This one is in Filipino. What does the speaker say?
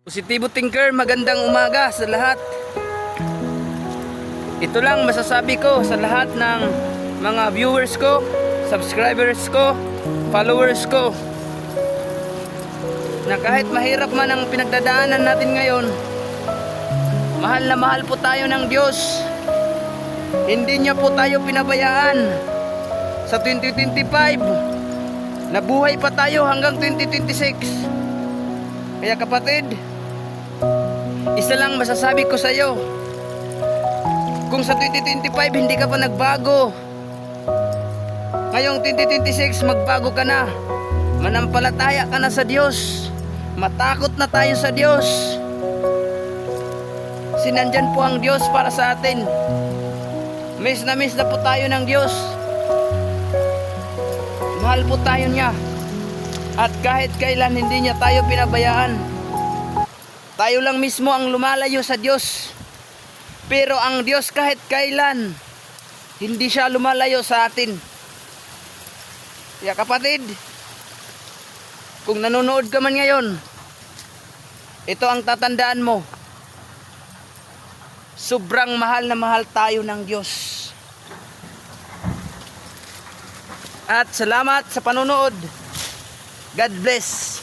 Positibo Thinker, magandang umaga sa lahat. Ito lang masasabi ko sa lahat ng mga viewers ko, subscribers ko, followers ko, na kahit mahirap man ang pinagdadaanan natin ngayon, mahal na mahal po tayo ng Diyos. Hindi niya po tayo pinabayaan. Sa 2025 nabuhay pa tayo hanggang 2026. Kaya kapatid, isa lang masasabi ko sa iyo. Kung sa 2025 hindi ka pa nagbago, ngayong 2026 magbago ka na. Manampalataya ka na sa Diyos. Matakot na tayo sa Diyos. Sinandyan po ang Diyos para sa atin. Miss na po tayo ng Diyos. Mahal po tayo niya. At kahit kailan hindi niya tayo pinabayaan. Tayo lang mismo ang lumalayo sa Diyos. Pero ang Diyos kahit kailan, hindi siya lumalayo sa atin. Kaya kapatid, kung nanonood ka man ngayon, ito ang tatandaan mo. Sobrang mahal na mahal tayo ng Diyos. At salamat sa panonood. God bless.